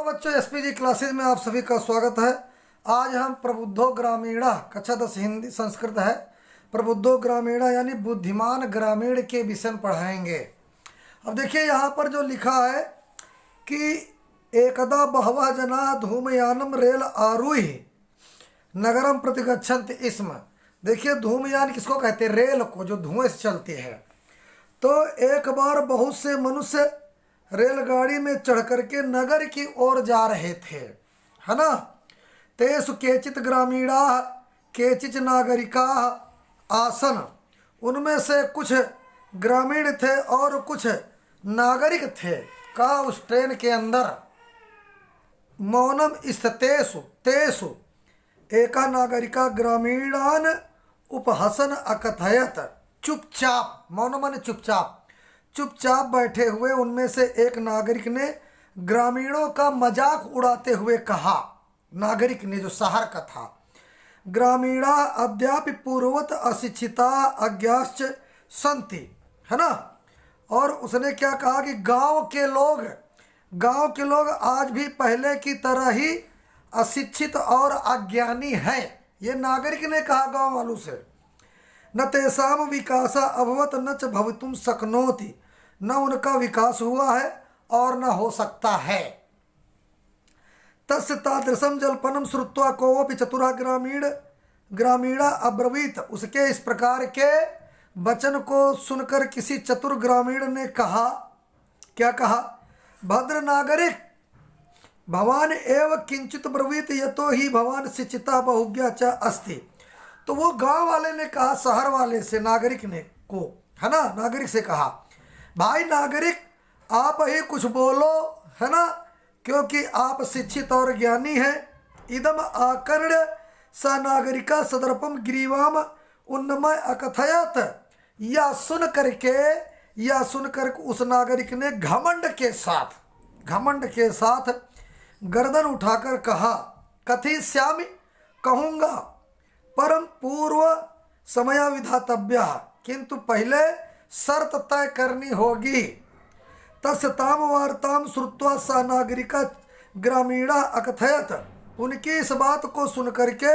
बच्चों, SPG classes में आप सभी का स्वागत है। आज हम प्रबुद्धो ग्रामीणा कक्षा 10 हिंदी संस्कृत है। प्रबुद्धो ग्रामीणा यानी बुद्धिमान ग्रामीण के विषय में पढ़ाएंगे। अब देखिए यहाँ पर जो लिखा है कि एकदा बहवः जना धूमयानम रेल आरुह्य नगरम प्रति गच्छन्ति स्म। देखिए धूमयान किसको कहते हैं? रेल को, जो धुएं से चलती है। तो एक बार बहुत से मनुष्य रेलगाड़ी में चढ़ करके नगर की ओर जा रहे थे, है ना। तेषु केचित ग्रामीणा केचित नागरिका आसन। उनमें से कुछ ग्रामीण थे और कुछ नागरिक थे। कहा उस ट्रेन के अंदर मौनम स्थितेषु तेषु एका नागरिका ग्रामीणान उपहसन अकथयत। चुपचाप, मौन माने चुपचाप, चुपचाप बैठे हुए उनमें से एक नागरिक ने ग्रामीणों का मजाक उड़ाते हुए कहा। नागरिक ने, जो शहर का था, ग्रामीणा अद्यापि पूर्ववत अशिक्षिता अज्ञाश्च संति, है ना। और उसने क्या कहा कि गांव के लोग आज भी पहले की तरह ही अशिक्षित और अज्ञानी हैं। ये नागरिक ने कहा गांव वालों से। न तेषाम विकासा अभवत न च भवितुम शक्नोति। न उनका विकास हुआ है और न हो सकता है। तस्य तादृशम जल्पनम श्रुत्वा कोऽपि चतुरः ग्रामीणा अब्रवीत। उसके इस प्रकार के वचन को सुनकर किसी चतुर ग्रामीण ने कहा, क्या कहा? भद्र नागरिक, भवान एव किंचित ब्रवीत यतो ही भवान शिक्षिता बहुज्ञा च अस्ति। तो वो गांव वाले ने कहा शहर वाले से, नागरिक ने को, है ना, नागरिक से कहा, भाई नागरिक आप ही कुछ बोलो, है ना, क्योंकि आप शिक्षित और ज्ञानी हैं। इदम आकर्ण स नागरिका सदर्पम ग्रीवाम उन्नमय अकथयत। या सुनकर उस नागरिक ने घमंड के साथ गर्दन उठाकर कहा, कथयिष्यामि, कहूँगा, परम पूर्व समय विधातव्य, किंतु पहले शर्त तय करनी होगी। तस्य ताम वार्ताम श्रुत्वा सा नागरिका ग्रामीणा अकथयत। उनकी इस बात को सुनकर के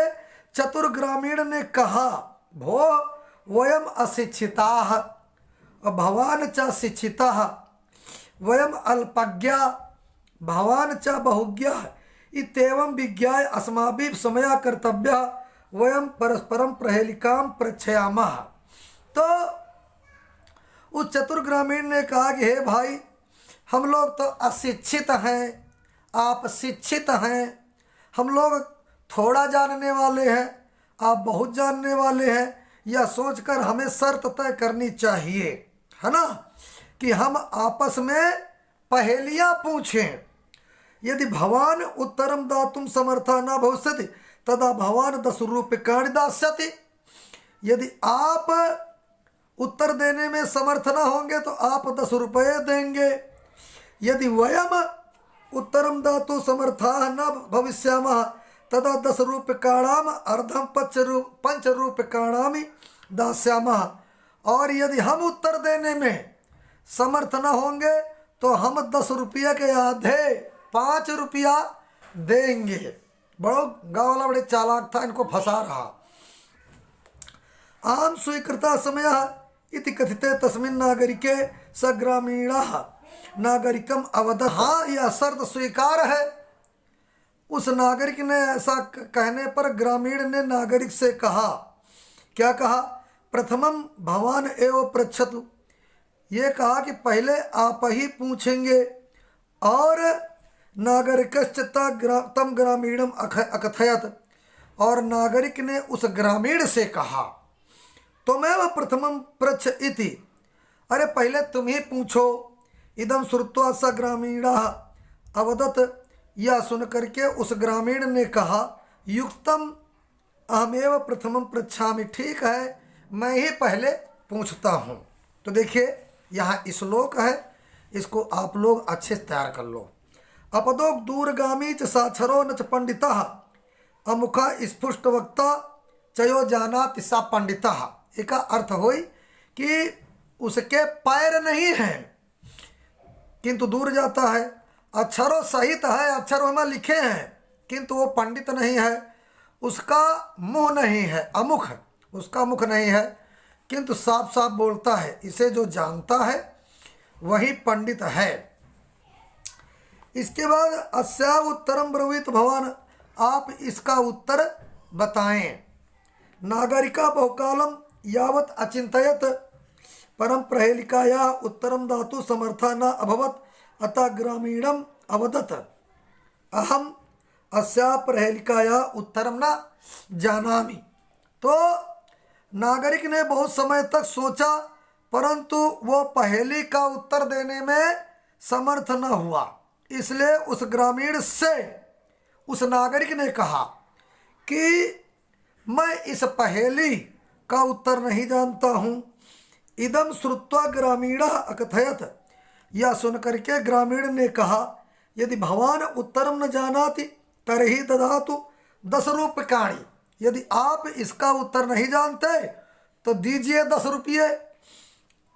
चतुर ग्रामीण ने कहा, भो वयम अशिक्षिताः भवान च शिक्षितः, वयम अल्पज्ञा भवान च बहुज्ञः, इत्येवं विज्ञाय अस्माभिः समया कर्तव्यः, वयम परस्परम प्रहेलिकाम प्रच्छयामः। तो उस चतुर ग्रामीण ने कहा कि हे भाई, हम लोग तो अशिक्षित हैं, आप शिक्षित हैं। हम लोग थोड़ा जानने वाले हैं, आप बहुत जानने वाले हैं। यह सोचकर हमें शर्त तय करनी चाहिए, है ना, कि हम आपस में पहेलियां पूछें। यदि भवान उत्तरम दातुम समर्था न भविष्यति तदा भवान 10 रूप्यकाणि दास्यति। यदि आप उत्तर देने में समर्थ न होंगे तो आप 10 रुपये देंगे। यदि वयम उत्तरम दातु समर्था न भविष्यामः तदा 10 रूप्यकाणाम अर्धम 5 रूप्यकाणामि दास्यामः। और यदि हम उत्तर देने में समर्थ न होंगे तो हम 10 रुपये के आधे 5 रुपया देंगे। बड़ो गाँव वाला बड़े चालाक था, इनको फंसा रहा। आम स्वीकृता समय इति कथिते तस्मिन् नागरिके स ग्रामीणः नागरिकम अवदत्। हाँ, यह शर्त स्वीकार है। उस नागरिक ने ऐसा कहने पर ग्रामीण ने नागरिक से कहा, क्या कहा? प्रथमम भवान एव पृच्छतु। ये कहा कि पहले आप ही पूछेंगे। और नागरिकश्च तम ग्रामीणम अकथयत। और नागरिक ने उस ग्रामीण से कहा, त्वमेव प्रथमं पृच्छ इति। अरे पहले तुम ही पूछो। इदम श्रुत्वा स ग्रामीणः अवदत्। यह सुन करके उस ग्रामीण ने कहा, युक्तम अहमेव प्रथमं पृच्छामि। ठीक है, मैं ही पहले पूछता हूँ। तो देखिए यहाँ श्लोक है, इसको आप लोग अच्छे से तैयार कर लो। अपदोक दूरगामी च साक्षरो न च पंडितः अमुखा स्फुष्ट वक्ता चयो जानाति सा पंडितः। इसका अर्थ होई कि उसके पैर नहीं हैं किंतु दूर जाता है, अक्षरों सहित है, अक्षरों में लिखे हैं, किंतु वो पंडित नहीं है, उसका मुंह नहीं है, अमुख, उसका मुख नहीं है, किंतु साफ साफ बोलता है, इसे जो जानता है वही पंडित है। इसके बाद अस्या उत्तरम ब्रवीत भवान, आप इसका उत्तर बताएं। नागरिका बहुकालम यावत अचिंतयत परम प्रहेलिकाया उत्तरम दातु समर्था न अभवत अतः ग्रामीणम अवदत अहम अस्या प्रहेलिकाया उत्तरम न जानामि। तो नागरिक ने बहुत समय तक सोचा, परंतु वो पहेली का उत्तर देने में समर्थ न हुआ। इसलिए उस ग्रामीण से उस नागरिक ने कहा कि मैं इस पहेली का उत्तर नहीं जानता हूँ। इदम श्रुत्वा ग्रामीण अकथयत, यह सुनकर के ग्रामीण ने कहा, यदि भवान उत्तरम न जानाति तरही ददातु 10 रूप्यकाणि, यदि आप इसका उत्तर नहीं जानते तो दीजिए 10 रुपये।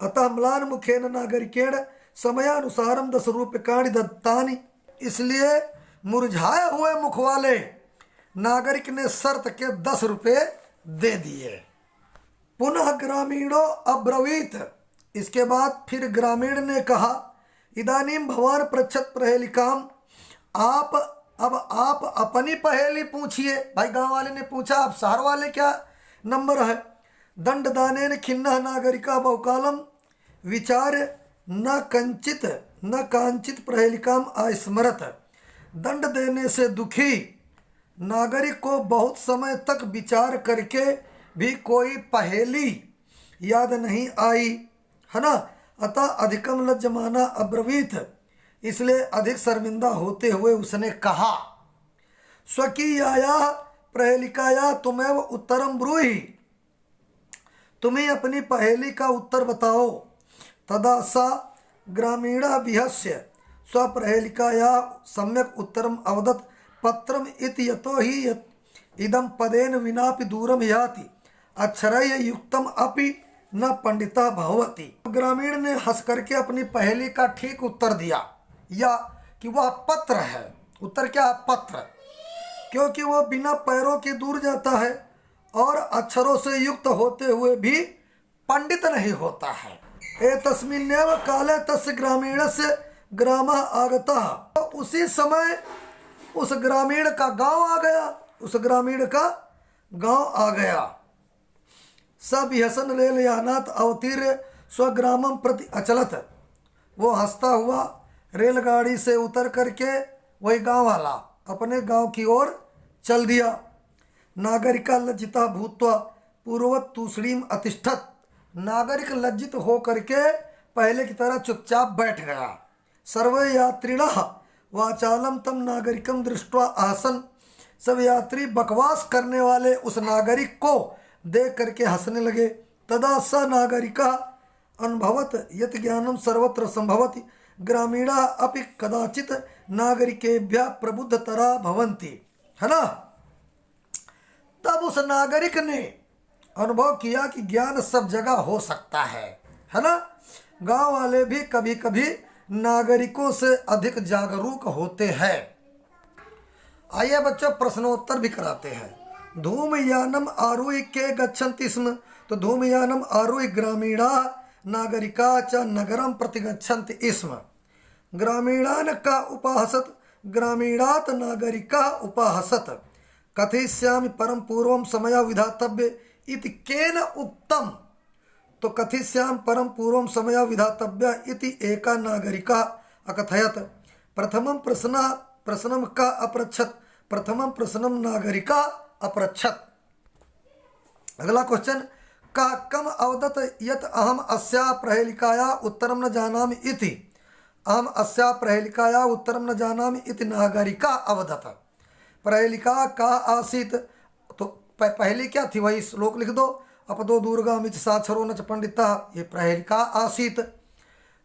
अतः म्लान मुखेन नागरिकेण समयानुसारम 10 रूप्यकाणि दत्तानि, इसलिए मुरझाए हुए मुख वाले नागरिक ने शर्त के 10 रुपये दे दिए। पुनः ग्रामीणों अब्रवीत, इसके बाद फिर ग्रामीण ने कहा, इदानीम भवान पृच्छत प्रहेलिकाम, आप अपनी पहेली पूछिए। भाई गांव वाले ने पूछा, आप शहर वाले क्या नंबर है। दंड दानेन खिन्नः नागरिका बहुकालम विचार न कांचित प्रहेलिकाम आस्मरत, दंड देने से दुखी नागरिक को बहुत समय तक विचार करके भी कोई पहेली याद नहीं आई, है ना। अतः अधिकम लज्जमाना अब्रवीत, इसलिए अधिक शर्मिंदा होते हुए उसने कहा, स्वकीयाया प्रहेलिकाया तुम्हें उत्तरम ब्रूहि, तुम्हें अपनी पहेली का उत्तर बताओ। तदा सा ग्रामीणा विहस्य स्वप्रहेलिकाया सम्यक उत्तरम अवदत् पत्रम इति यतो ही इदम पदेन विनापि दूरम याति अक्षरय युक्तम अपि न पंडिता भवति। ग्रामीण ने हंस करके अपनी पहेली का ठीक उत्तर दिया, या कि वह पत्र है। उत्तर क्या है? पत्र, क्योंकि वह बिना पैरों के दूर जाता है और अक्षरों से युक्त होते हुए भी पंडित नहीं होता है। एतस्मिन्नेव काले तस्य ग्रामीणस्य ग्रामः आगतः, तो उसी समय उस ग्रामीण का गांव आ गया, उस ग्रामीण का गांव आ गया। सब हसन रेल यानात अवतीर्य स्वग्रामम प्रति अचलत, वो हंसता हुआ रेलगाड़ी से उतर करके वही गांव वाला अपने गांव की ओर चल दिया। नागरिका लज्जिता भूत्वा पूर्ववत् तूष्णीम अतिष्ठत, नागरिक लज्जित हो करके पहले की तरह चुपचाप बैठ गया। सर्वे यात्रिणः वाचालम तम नागरिकम दृष्ट्वा आहसन, सब यात्री बकवास करने वाले उस नागरिक को देख करके हंसने लगे। तदा स नागरिका अनुभवत यत ज्ञानम सर्वत्र संभवति, ग्रामीणा अपि कदाचित नागरिकेभ्यः प्रबुद्धतरा भवन्ति, है ना। तब उस नागरिक ने अनुभव किया कि ज्ञान सब जगह हो सकता है ना। गांव वाले भी कभी कभी नागरिकों से अधिक जागरूक होते हैं। आइए बच्चों, प्रश्नोत्तर भी कराते हैं। धूमयानम आरुह्य के गच्छन्ति स्म, तो धूमयानम आरुह्य ग्रामीणा नागरिका च नगरम प्रतिगच्छन्ति स्म। ग्रामीणान का उपहसत, ग्रामीणात नागरिका उपहसत। कथयिष्यामि परम पूर्वम समय विधातव्य इति केन उक्तम, तो कथयिष्यामि परम पूर्वम समय विधातव्य इति एका नागरिका अकथयत। प्रथमं प्रश्नम का अपृच्छत, प्रथमं प्रश्नम नागरिका अपृच्छत। अगला क्वेश्चन, का कम अवदत यत अहम अस्या प्रहेलिकाया उत्तरम न जानामि इति, अहम अस्या प्रहेलिकाया उत्तरम न जानामि इति नागरिका अवदत। प्रहेलिका का आसीत, तो पहली क्या थी वही श्लोक लिख दो। अपदो दूरगामी च साक्षरो न च पंडिता, ये प्रहेलिका आसीत।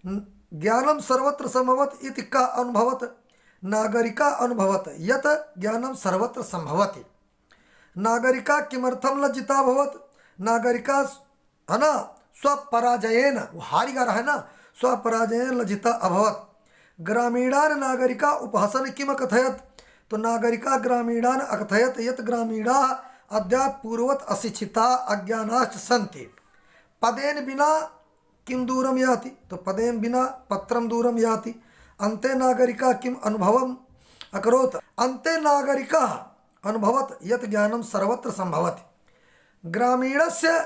ज्ञानम सर्वत्र संभवत इति का अनुभवत, नागरिका अनुभवत यत ज्ञानम सर्वत्र संभवति। नागरिका किमर्थम लज्जिता भवत, नागरिका है ना स्वपराजयेन, वो हारी गा रहा है ना, स्वपराजयेन लज्जिता अभवत। ग्रामीणान नागरिका उपहसन किम कथयत, तो नागरिका ग्रामीणान अकथयत यत ग्रामीणा अद्याप पूर्वत अशिक्षिता अज्ञानाश्च सन्ति। पदेन बिना किम दूरम याति, तो पदेन बिना पत्रम दूरम याति। अन्ते नागरिका किम अनुभवम अकरोत्, अन्ते नागरिका अनुभवत यत ज्ञानम सर्वत्र संभवति। ग्रामीणस्य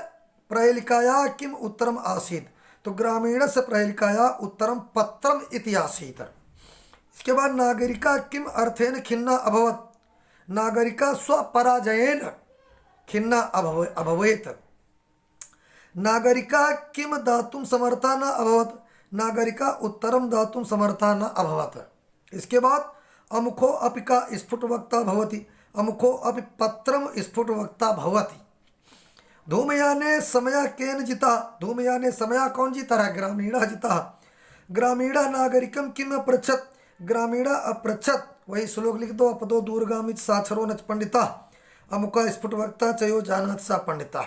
प्रहेलिकाया किम उत्तरम आसीत्, तो ग्रामीणस्य प्रहेलिकाया उत्तरम पत्रम इति आसीत्। इसके बाद नागरिका किम अर्थेन खिन्ना अभवत, नागरिका स्वपराजयेन खिन्ना अभवेत्। नागरिका किम दातुं समर्था न अभवत, नागरिका उत्तरम दातुं समर्था न अभवत। इसके बाद अमुखो अपि का स्फुटवक्ता भवति, अमुखो अपि पत्रम स्फुटवक्ता भवति। धूमयाने समया केन जिता, धूमयाने समया कौन जीता रहा, ग्रामीणा जिता। ग्रामीणा नागरिकम किम अपृच्छत, ग्रामीणा अपृच्छत। वही श्लोक लिख दो, अपदो दूरगामित साक्षरो नच पंडिता, अमुका स्फुटवक्ता चयो जानात सा पंडिता।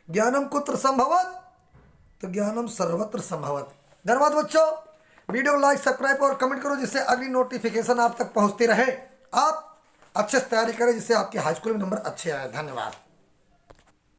ज्ञानम कुत्र संभवत, तो ज्ञानम सर्वत्र संभवत। धन्यवाद बच्चों, वीडियो लाइक सब्सक्राइब और कमेंट करो जिससे अगली नोटिफिकेशन आप तक पहुंचती रहे। आप अच्छे से तैयारी करें जिससे आपके हाई स्कूल में नंबर अच्छे आए। धन्यवाद।